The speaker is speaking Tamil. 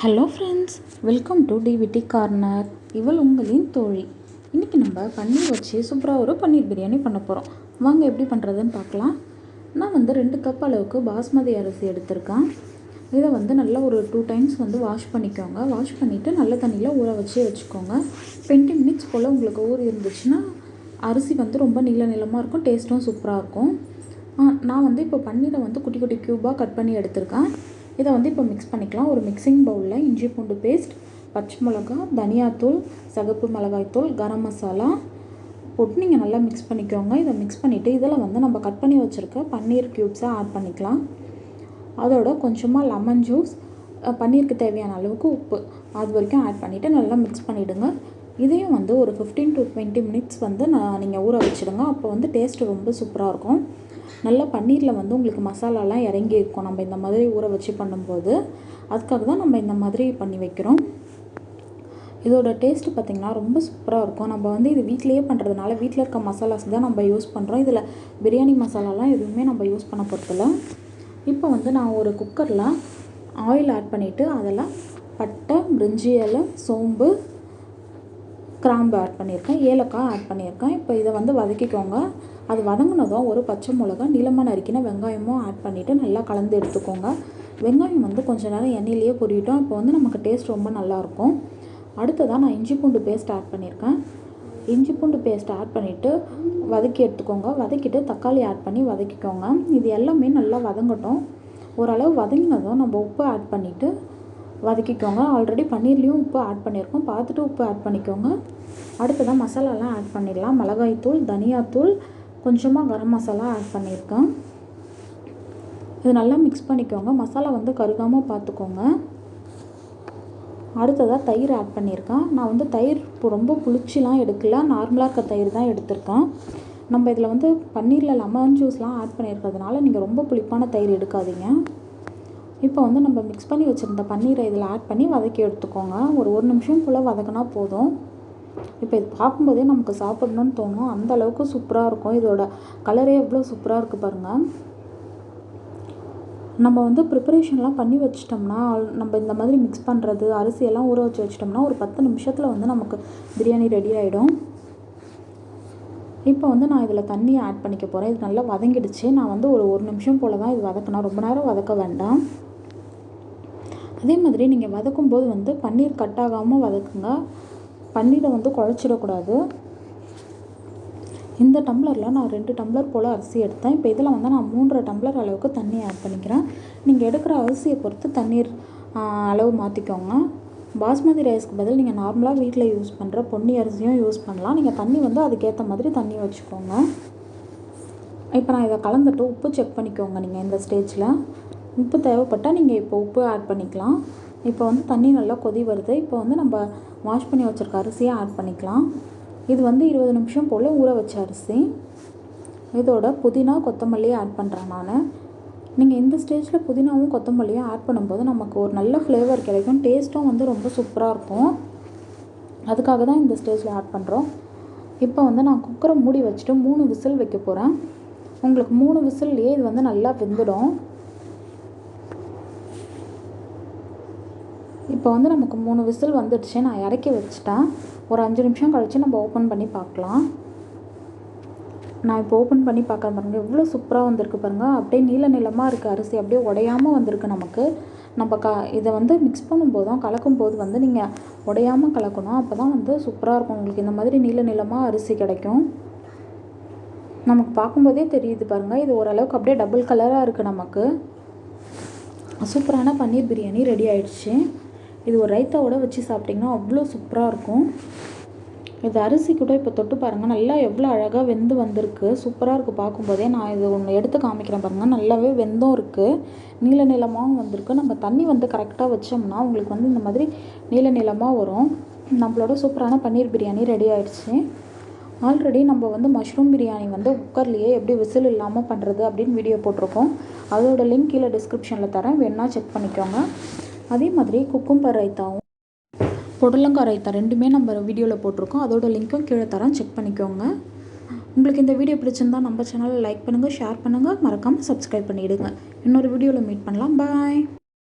Hello friends, welcome to DVD corner. இவள் உங்களின் தோழி. இன்றைக்கி நம்ம பன்னீர் வச்சு சூப்பராக ஒரு பன்னீர் பிரியாணி பண்ண போகிறோம். வாங்க எப்படி பண்ணுறதுன்னு பார்க்கலாம். நான் 2 கப் அளவுக்கு பாஸ்மதி அரிசி எடுத்திருக்கேன். இதை நல்லா ஒரு 2 டைம்ஸ் வாஷ் பண்ணிக்கோங்க. வாஷ் பண்ணிவிட்டு நல்ல தண்ணியில் ஊற வச்சுக்கோங்க. 20 மினிட்ஸ் போல் உங்களுக்கு ஊறி இருந்துச்சுன்னா அரிசி ரொம்ப நீளமாக இருக்கும், டேஸ்ட்டும் சூப்பராக இருக்கும். நான் இப்போ பன்னீரை குட்டி குட்டி க்யூபாக கட் பண்ணி எடுத்திருக்கேன். இதை இப்போ மிக்ஸ் பண்ணிக்கலாம். ஒரு மிக்சிங் பவுலில் இஞ்சி பூண்டு பேஸ்ட், பச்சை மிளகா, தனியாத்தூள், சிகப்பு மிளகாய்த்தூள், கரம் மசாலா போட்டு நீங்கள் நல்லா மிக்ஸ் பண்ணிக்கோங்க. இதை மிக்ஸ் பண்ணிவிட்டு இதில் நம்ம கட் பண்ணி வச்சுருக்க பன்னீர் க்யூப்ஸை ஆட் பண்ணிக்கலாம். அதோட கொஞ்சமாக லெமன் ஜூஸ், பன்னீருக்கு தேவையான அளவுக்கு உப்பு அது வரைக்கும் ஆட் பண்ணிவிட்டு நல்லா மிக்ஸ் பண்ணிவிடுங்க. இதையும் ஒரு 15 to 20 மினிட்ஸ் நீங்கள் ஊற வச்சுடுங்க. அப்போ டேஸ்ட்டு ரொம்ப சூப்பராக இருக்கும். நல்லா பன்னீரில் உங்களுக்கு மசாலாலாம் இறங்கி இருக்கும் நம்ம இந்த மாதிரி ஊற வச்சு பண்ணும்போது. அதுக்காக தான் நம்ம இந்த மாதிரி பண்ணி வைக்கிறோம். இதோட டேஸ்ட்டு பார்த்திங்கன்னா ரொம்ப சூப்பராக இருக்கும். நம்ம இது வீட்டிலையே பண்ணுறதுனால வீட்டில் இருக்க மசாலாஸ் தான் நம்ம யூஸ் பண்ணுறோம். இதில் பிரியாணி மசாலாலாம் எதுவுமே நம்ம யூஸ் பண்ண போகிறதில்ல. இப்போ நான் ஒரு குக்கரில் ஆயில் ஆட் பண்ணிவிட்டு அதில் பட்டை, பிரிஞ்சி இலை, சோம்பு, கிராம்பு ஆட் பண்ணியிருக்கேன், ஏலக்காய் ஆட் பண்ணியிருக்கேன். இப்போ இதை வதக்கிக்கோங்க. அது வதங்கினதும் ஒரு பச்சை மிளகா, நீளமாக நறுக்கின வெங்காயமும் ஆட் பண்ணிவிட்டு நல்லா கலந்து எடுத்துக்கோங்க. வெங்காயம் கொஞ்சம் நேரம் எண்ணெயிலேயே பொரியட்டும். இப்போ நமக்கு டேஸ்ட் ரொம்ப நல்லாயிருக்கும். அடுத்ததாக நான் இஞ்சி பூண்டு பேஸ்ட் ஆட் பண்ணியிருக்கேன். இஞ்சி பூண்டு பேஸ்ட் ஆட் பண்ணிவிட்டு வதக்கி எடுத்துக்கோங்க. வதக்கிட்டு தக்காளி ஆட் பண்ணி வதக்கிக்கோங்க. இது எல்லாமே நல்லா வதங்கட்டும். ஓரளவு வதங்கினதும் நம்ம உப்பு ஆட் பண்ணிவிட்டு வதக்கிக்கோங்க. ஆல்ரெடி பன்னீர்லேயும் உப்பு ஆட் பண்ணியிருக்கோம், பார்த்துட்டு உப்பு ஆட் பண்ணிக்கோங்க. அடுத்ததாக மசாலாலாம் ஆட் பண்ணிடலாம். மிளகாய்த்தூள், தனியாத்தூள், கொஞ்சமாக கரம் மசாலா ஆட் பண்ணியிருக்கேன். இது நல்லா மிக்ஸ் பண்ணிக்கோங்க. மசாலா கருகாமல் பார்த்துக்கோங்க. அடுத்ததாக தயிர் ஆட் பண்ணியிருக்கேன். நான் தயிர் ரொம்ப புளிச்சிலாம் எடுக்கல, நார்மலாக இருக்க தயிர் தான் எடுத்திருக்கேன். நம்ம இதில் பன்னீரில் லெமன் ஜூஸ்லாம் ஆட் பண்ணியிருக்கிறதுனால நீங்கள் ரொம்ப புளிப்பான தயிர் எடுக்காதீங்க. இப்போ நம்ம மிக்ஸ் பண்ணி வச்சுருந்த பன்னீரை இதில் ஆட் பண்ணி வதக்கி எடுத்துக்கோங்க. ஒரு நிமிஷம் போல் வதக்கினா போதும். இப்போ இது பார்க்கும்போதே நமக்கு சாப்பிடணுன்னு தோணும், அந்த அளவுக்கு சூப்பராக இருக்கும். இதோட கலரே எவ்வளோ சூப்பராக இருக்குது பாருங்கள். நம்ம ப்ரிப்பரேஷன்லாம் பண்ணி வச்சிட்டோம்னா, நம்ம இந்த மாதிரி மிக்ஸ் பண்ணுறது, அரிசியெல்லாம் ஊற வச்சு வச்சிட்டோம்னா ஒரு 10 நிமிஷத்தில் நமக்கு பிரியாணி ரெடி ஆகிடும். இப்போ நான் இதில் தண்ணி ஆட் பண்ணிக்க போகிறேன். இது நல்லா வதங்கிடுச்சு. நான் ஒரு நிமிஷம் போல் தான் இது வதக்கினா, ரொம்ப நேரம் வதக்க வேண்டாம். அதே மாதிரி நீங்கள் வதக்கும்போது பன்னீர் கட் ஆகாமல் வதக்குங்க. பன்னீரை குழச்சிடக்கூடாது. இந்த டம்ளரில் நான் 2 டம்ளர் போல் அரிசி எடுத்தேன். இப்போ இதில் நான் 3 டம்ளர் அளவுக்கு தண்ணி ஆட் பண்ணிக்கிறேன். நீங்கள் எடுக்கிற அரிசியை பொறுத்து தண்ணீர் அளவு மாற்றிக்கோங்க. பாஸ்மதி ரைஸ்க்கு பதில் நீங்கள் நார்மலாக வீட்டில் யூஸ் பண்ணுற பொன்னி அரிசியும் யூஸ் பண்ணலாம். நீங்கள் தண்ணி அதுக்கேற்ற மாதிரி தண்ணி வச்சுக்கோங்க. இப்போ நான் இதை கலந்துட்டு உப்பு செக் பண்ணிக்கோங்க. நீங்கள் இந்த ஸ்டேஜில் உப்பு தேவைப்பட்டால் நீங்கள் இப்போ உப்பு ஆட் பண்ணிக்கலாம். இப்போ தண்ணி நல்லா கொதி வருது. இப்போ நம்ம வாஷ் பண்ணி வச்சுருக்க அரிசியை ஆட் பண்ணிக்கலாம். இது 20 நிமிஷம் போல் ஊற வச்ச அரிசி. இதோட புதினா, கொத்தமல்லி ஆட் பண்ணுறேன் நான். நீங்கள் இந்த ஸ்டேஜில் புதினாவும் கொத்தமல்லியும் ஆட் பண்ணும்போது நமக்கு ஒரு நல்ல ஃப்ளேவர் கிடைக்கும். டேஸ்ட்டும் ரொம்ப சூப்பராக இருக்கும். அதுக்காக தான் இந்த ஸ்டேஜில் ஆட் பண்ணுறோம். இப்போ நான் குக்கரை மூடி வச்சுட்டு 3 விசில் வைக்க போகிறேன். உங்களுக்கு 3 விசில்லையே இது நல்லா வெந்துடும். இப்போ நமக்கு 3 விசில் வந்துடுச்சு. நான் இறக்கி வச்சுட்டேன். ஒரு 5 நிமிஷம் கழித்து நம்ம ஓப்பன் பண்ணி பார்க்கலாம். நான் இப்போ ஓப்பன் பண்ணி பார்க்குறேன் பாருங்கள், எவ்வளோ சூப்பராக வந்திருக்கு பாருங்கள். அப்படியே நீளமாக இருக்குது அரிசி, அப்படியே உடையாமல் வந்திருக்கு நமக்கு. நம்ம இதை மிக்ஸ் பண்ணும்போதும் கலக்கும்போது நீங்கள் உடையாமல் கலக்கணும். அப்போ தான் சூப்பராக இருக்கும். உங்களுக்கு இந்த மாதிரி நீளமாக அரிசி கிடைக்கும். நமக்கு பார்க்கும்போதே தெரியுது பாருங்கள். இது ஓரளவுக்கு அப்படியே டபுள் கலராக இருக்குது. நமக்கு சூப்பரான பன்னீர் பிரியாணி ரெடி ஆயிடுச்சு. இது ஒரு ரைத்தாவோட வச்சு சாப்பிட்டிங்கன்னா அவ்வளோ சூப்பராக இருக்கும். இது அரிசி கூட இப்போ தொட்டு பாருங்கள், நல்லா எவ்வளோ அழகாக வெந்து வந்திருக்கு. சூப்பராக இருக்குது பார்க்கும்போதே. நான் இது ஒன்று எடுத்து காமிக்கிறேன் பாருங்கள். நல்லாவே வெந்தும் இருக்குது, நீளமாகவும் வந்திருக்கு. நம்ம தண்ணி கரெக்டாக வச்சோம்னா உங்களுக்கு இந்த மாதிரி நீளமாக வரும். நம்மளோட சூப்பரான பன்னீர் பிரியாணி ரெடி ஆயிடுச்சு. ஆல்ரெடி நம்ம மஷ்ரூம் பிரியாணி குக்கர்லேயே எப்படி விசில் இல்லாமல் பண்ணுறது அப்படின்னு வீடியோ போட்டிருக்கோம். அதோட லிங்க் கீழே டிஸ்கிரிப்ஷனில் தரேன், வேணா செக் பண்ணிக்கோங்க. அதே மாதிரி குக்கும்பர் ரைத்தாவும் புடலங்காய் ரைத்தா ரெண்டுமே நம்ம வீடியோவில் போட்டிருக்கோம். அதோட லிங்க்கும் கீழே தரேன், செக் பண்ணிக்கோங்க. உங்களுக்கு இந்த வீடியோ பிடிச்சிருந்தால் நம்ம சேனலை லைக் பண்ணுங்கள், ஷேர் பண்ணுங்கள், மறக்காமல் சப்ஸ்கிரைப் பண்ணிவிடுங்க. இன்னொரு வீடியோவில் மீட் பண்ணலாம். பாய்.